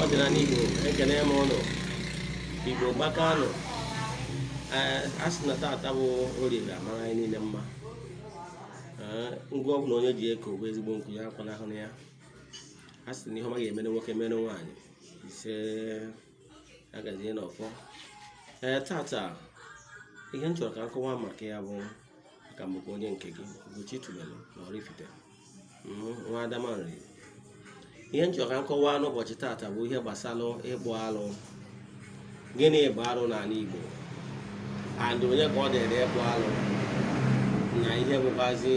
ọdịnala Igbo ekene m ụnụ Igbo gbakanụ. A sị na tata bụ orie ga-amara anyị niile mma. Ngwa ọbụla onye ji eko bụ ezigbo nkụ ya akwanahụ ya. A sị na ihe ọma ga-emere nwoke mere nwaanyị ise agazie n'ọfọ. Tata ihe m chọrọ ka nkọwa maka ya bụ ka m bụ onye nke gị Ugochi Tubelu na Oraifite, nwa Adamanri. Ihe m chọrọ ka nkọwa n'ụbọchị tata bụ ihe gbasara ịgbụ alụ. Gịnị bụ alụ n'ala Igbo, and onye ka ọ dịrị ịgbụ alụ, na ihe bụkwazi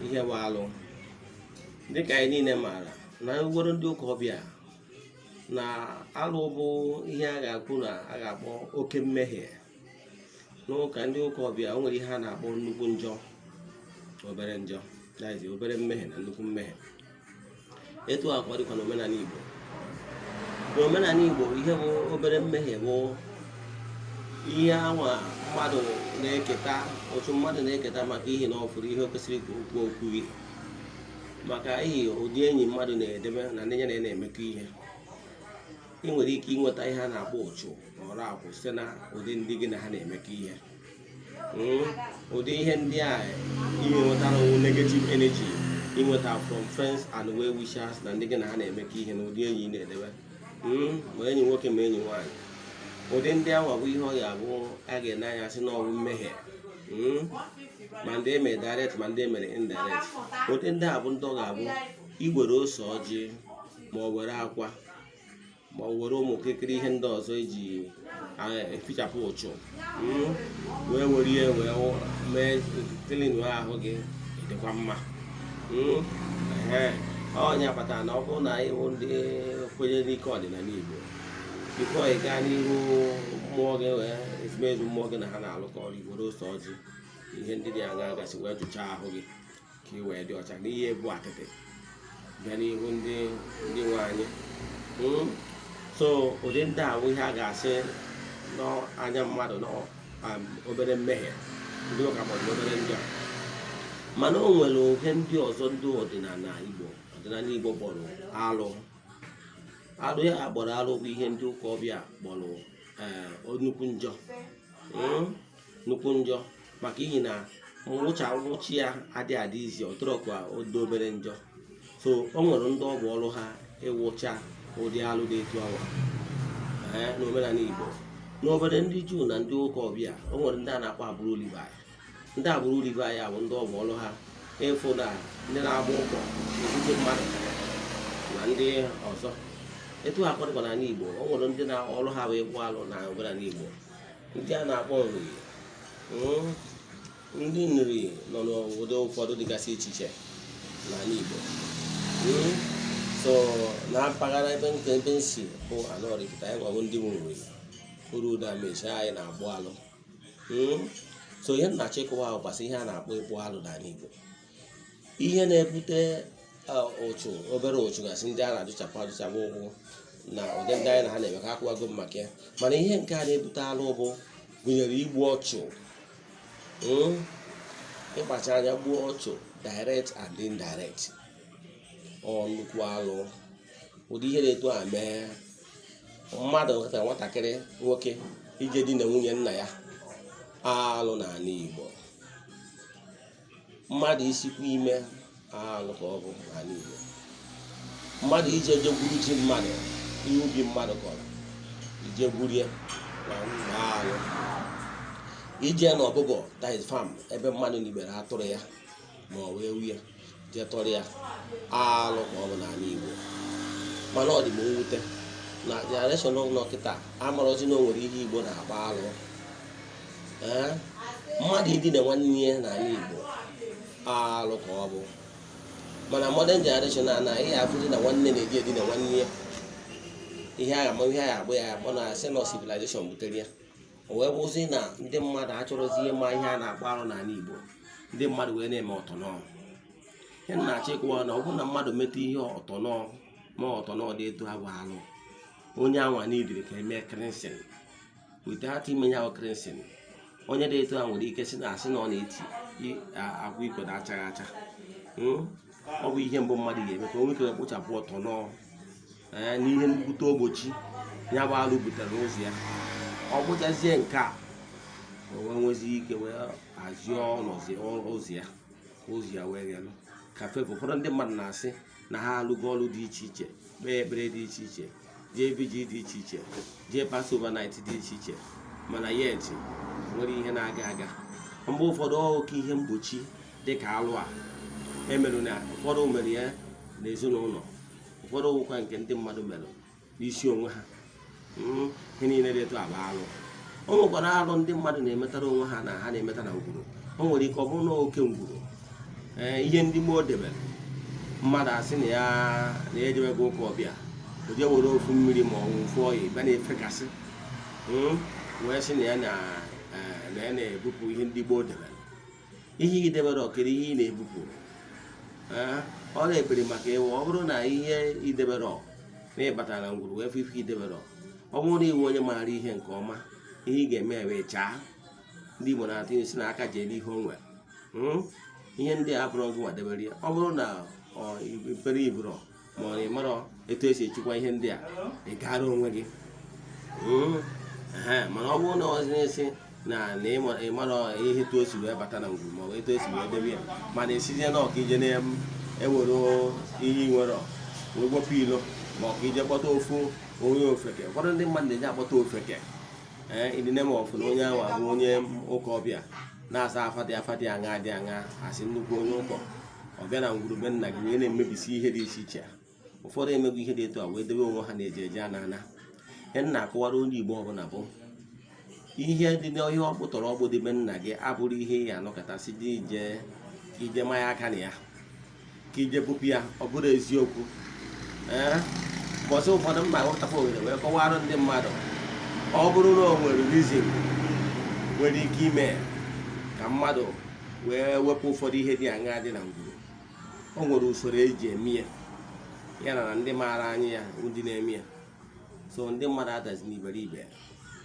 ihe bụ alụ. Dịka anyị niile maara na ugboro ndị ụka ọbịa na alụ bụ ihe a ga-akpụ na a ga-akpọ oke mmehie. N'ụka ndị ụka ọbịa o nwere ihe a na-akpọ nnukwu njọ, obere njọ, obere mmehie na nnukwu mmehie. Etu akwa dịkwa n'omenala Igbo. N'omenala Igbo ihe bụ obere mmehie bụ ihe anwa mmadụ na-eketa, otu mmadụ na-eketa maka ihe na ọ fụrụ ihe o kwesịrị ka okwu okwughị, maka ihe ụdị enyi mmadụ na-edebe na ndị ya na-emekọ ihe. Ị nwere ike ịnweta ihe a na-akpọ ụchụ ọrụ akwụ site na ụdị ndị gị na ha na-emekọ ihe. Ụdị ihe ndị a ihe nwetara negative energy inweta from friends and well wishers na ndị gị na ha na-emekọ ihe na ụdị enyi na-edebe, ma enyi nwoke ma enyi nwaanyị. Ụdị ndị ahụ bụ ihe ọ ga-abụ a ga-ene anya sị na ọ bụ mmehie, ma ndị emere direct ma ndị emere indirect. Ụdị ndị a bụ ndị ọ ga-abụ iwere ose ọjị ma ọ were akwa ma ọ were ụmụ kịrịkịrị ihe ndị ọzọ eji efichapụ ụchụ, wee were ihe wee mee klin ahụ gị dịkwa mma. Onye kpatara na ọ bụrụ na anyị bụ ndị kwenye n'ike ọdịnala Igbo, bifo ị gaa n'ihu mmụọ gị wee ezumezu mmụọ gị na ha na-alụkọ ọrụ, iwere ose ọjị ihe ndị dị aṅa gasị wee tụchaa ahụ gị ka ị wee dị ọcha n'ihe bụ atịtị bịa n'ihu ndị nwe anyị. So ụdị ndị a bụ ihe a ga-asị n'anya mmadụ na obere mmehie, ndị ụka kpọrọ obere njọ. Mana o nwere ohe ndị ọzọ ndị ọdịnala Igbo kpọrọ alụ. Alụ ya akpọrọ alụ bụ ihe ndị ụka ọbịa kpọrọ nnukwu njọ. Nnukwu njọ maka ihi na nwụchi ya adị izi ọtụrụkwa odo obere njọ. So o nwere ndị ọ bụ ọrụ ha ịwụcha ụdị alụ dị etu awa n'omenala Igbo. N'obodo ndị Juu na ndị ụka ọbịa o nwere ndị a na-akpọ agbụrụ Livai. Ndị agbụrụ Livai ya bụ ndị ọ bụ ọrụ ha ịfụ na ndị na-agba ụkwụ n'etiti mmadụ na ndị ọzọ. Etu ha kọdịkwa n'ala Igbo, o nwere ndị na ọrụ ha bụ ịgbụ alụ na omenala Igbo. Ndị a na-akpọ nri, ndị nri nọ n'obodo ụfọdụ dịgasị iche iche n'ala Igbo. So na mpaghara ebe nsi bụ ala Oraifite, anyị gwabụ ndị nwere uru ụda mechi anyị na-agbụ alụ. So ihe na-achọ ịkọwa ahụ gbasara ihe a na-akpọ ịkpụ alụ n'ala Igbo. Ihe na-ebute ụchụ, obere ụchụ gasị ndị a na-adụchapụ ụkwụ na ụdị ndị anyị na ha na-eme ka akwụwago maka ya. Mana ihe nke a na-ebute alụ bụ gụnyere igbu ọchụ, ịkpacha anya gbuo ọchụ direct and indirect. Nnukwu alụ. Ụdị ihe na-eto a mee mmadụ nkata nwatakịrị nwoke ije di na nwunye nna ya, alụ n'ala Igbo. Mmadụ isikwa ime alụ ka ọ bụ n'ala Igbo. Mmadụ ije gwuru ji mmadụ, ihe ubi mmadụ kọrọ, ije gburie na alụ. Ije n'ọbụbọ, that is farm, ebe mmadụ nibere atụrụ ya ma ọ wee wuye jee tọrọ ya, alụ ka ọ bụ n'ala Igbo. Mana ọ dị m mwute na generation nọ kịta amarọzi na o nwere ihe Igbo na-agba alụ. Mmadụ idina nwanne ya n'ala Igbo, alụ ka ọ bụ. Mana modern generation na ihe afụzi na nwanne na-eji edina nwanne ya, ihe agha ma ihe agha agba ya akpọ na asị na civilization butere ya. O wee bụzi na ndị mmadụ achọrọzi ihe ma ihe a na-agba alụ n'ala Igbo, ndị mmadụ wee na-eme ọtọnọ. Ihe na-achọ ịkọwa na ọ bụrụ na mmadụ metụ ihe ọtọnọ ma ọtọnọ dị etu abụ alụ, onye anwa n'idiri ka eme cleansing. Without ime ya cleansing, onye dị etu a nwere ike sị na asị na ọ na-eti akwa iko na-achaghị acha. Ọ bụ ihe mbụ mmadụ ga-eme ka o nwee ike kpochapụ ọtọnọ n'ihe mbute ogbochi ya bụ alụ butere ụzọ ya ọ bụchazie nke a o wee nwezi ike wee hazie ụzọ ya wee ghelụ ka fefe ụfọdụ ndị mmadụ na-asị na ha alụgo ọrụ dị iche iche kpee ekpere dị iche iche jee vigil dị iche iche jee pass overnight dị iche iche mana yet nwere ihe na-aga aga mgbe ụfọdụ oke ihe mgbochi dịka alụ a emerụ na ụfọdụ mere ya n'ezinụlọ ụfọdụ ụkwa nke ndị mmadụ mere n'isi onwe ha ihe niile dị etu ala alụ o nwekwara alụ ndị mmadụ na-emetara onwe ha na ha na-emeta na ngwuru o nwere ike ọ bụrụ na oke ngwuru ihe ndị gboo debere mmadụ asị na ya ejebego ụka ọbịa o jee were ofu mmiri ma ọ nwụfụ ọya bịa na-efekasị wee sị na ya na-ebupụ ihe ndị gboo debere ihe ị debere ọkere ihe ị na-ebupụ ọ na-ekpere maka ewu ọ bụrụ na ihe idebere na ịbatara na ngwuru wee fife idebere ọ bụrụ na iwu onye maara ihe nke ọma ihe ị ga-eme wee chaa ndị Igbo na-atụ isi na aka jere ihe o nwere ihe ndị a bụrụ gị nwa debere ya ọ bụrụ na ipere iburo ma ọ na-emara etu esi echekwa ihe ndị a ị gara onwe gị mana ọ bụrụ na ọzọ na ịmara ihe etu o si wee bata na ngwuru ma ọ bụ etu esi wee debe ya mana esizie na ọka ije na-ewere ihe nwere wee gwepụ ilo ma ọka ije kpọta ofu onye ofeke ụfọdụ ndị mmadụ na-eji akpọta ofeke idine ma ọfụ na onye ahụ abụ onye ụka ọbịa na-asa afadị aṅa dị aṅa asị nnukwu onye ụkọ ọbịa na ngwuru be nna gị wee na-emebisi ihe dị iche iche ụfọdụ emego ihe dị etu a wee debe onwe ha na-eje eje ana ihe nna akọwara onye Igbo ọbụla bụ ihe dị n'ihe ọ kpụtọrọ ọgbụ dịbe nna gị abụrụ ihe ya anọkọtasị dị ije manya aka na ya ka ije bupụ ya ọ bụrụ eziokwu mbọsị ụfọdụ mma ghọtakwa ohere wee kọwara ndị mmadụ ọ bụrụ na o nwere rizin nwere ike ime ka mmadụ wee wepụ ụfọdụ ihe dị aṅa dị na ngwuru o nwere usoro eji eme ya na ndị maara anyị ya ndị na-eme ya so ndị mmadụ adazi n'iberibe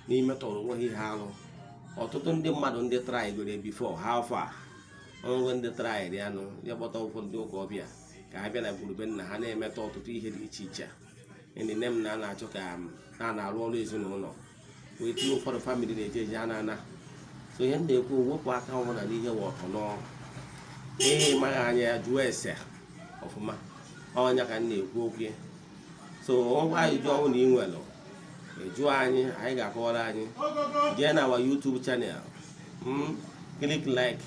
n'ime tọrọ onwe ha ihe alụ ọtụtụ ndị mmadụ ndị traịgoro bifo ha afọ a onwe ndị traịrị anụ ya kpọta ụfọdụ ndị ụka ọbịa ka ha bịa na gburube nna ha na-emeta ọtụtụ ihe dị iche iche ndị nne m na na-achọ ka a na-arụ ọrụ ezinụlọ wee tinye ụfọdụ famili na-eje eje ana so ihe na-ekwu wepụ aka ọbụla n'ihe wọtọ n'ọrụ ihe maghị anya ya jụọ ese ọfụma ọnya ka m na-ekwu okwu so ọgwa ajụjụ ọnwụ na ị nwere jụọ anyị ga-akọwara anyị jee na our YouTube channel click like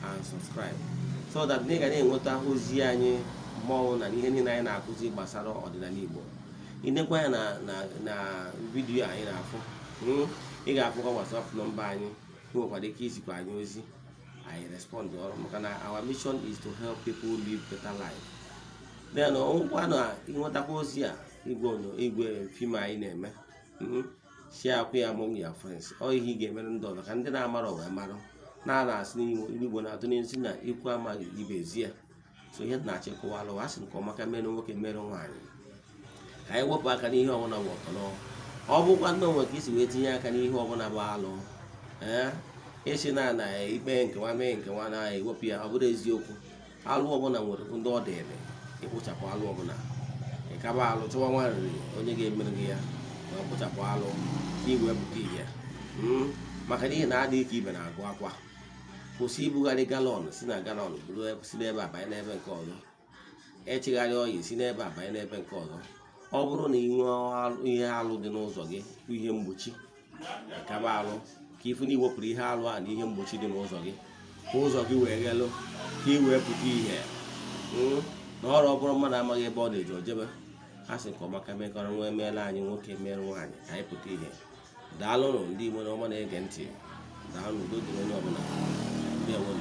and subscribe so that ị ga na-enweta ozi anyị mmọnwụ na ihe niile anyị na-akụzi gbasara ọdịnala Igbo inekwa ya na vidiyo anyị na-afụ ị ga-afụkwa WhatsApp nọmba anyị nwekwara ike izikwa anyị ozi anyị respond ọrụ maka na our mission is to help people live better life. Then ọgwụkwa na ịnwetakwa ozi a igwe fim anyị na-eme share akwụ ya among your friends ọ ihe ị ga-emere ndị ọzọ ka ndị na-amara wee mara na-asị n'Igbo na-atụ n'ezi na ikwu amaghị ibe ezi ya so ihe na-achịkọwa alụ asị nke ọma ka mere nwoke mere nwaanyị ka anyị wepụ aka n'ihe ọbụla bụ ọtọrọ ọ bụkwa ndị onwe ka isi wee tinye aka n'ihe ọbụla bụ alụ isi na ikpe nkewa mee nkewa na-ewepụ ya ọ bụrụ eziokwu alụ ọbụla nwere ndị ọ dịrị ịkpụchapụ alụ ọbụla ịkaba alụ chọwa nwarịrị onye ga-emere gị ya ma kpụchapụ alụ ka iwee pụta ihe maka n'ihi na adịghị ka ibe na-agụ akwa kwụsị ibugharị galọn si na galọn bụrụ si n'ebe abanye n'ebe nke ọzọ echegharị ọyị si n'ebe abanye n'ebe nke ọzọ ọ bụrụ na ị nwee ihe alụ dị n'ụzọ gị bụ ihe mgbochi ịkaba alụ ka ifu na iwepụrụ ihe alụ a na ihe mgbochi dị n'ụzọ gị ka ụzọ gị wee ghelụ ka ị wee pụta ihe na ọrụ ọ bụrụ mmadụ amaghị ebe ọ na-eji ojebe ha sị nke ọma ka mekọrọ nwa emeela anyị nwoke mere nwaanyị ka anyị pụta ihe daalụnụ ndị Igbo na ọma na-ege ntị daalụ udo dịrị onye ọbụla ndị enwe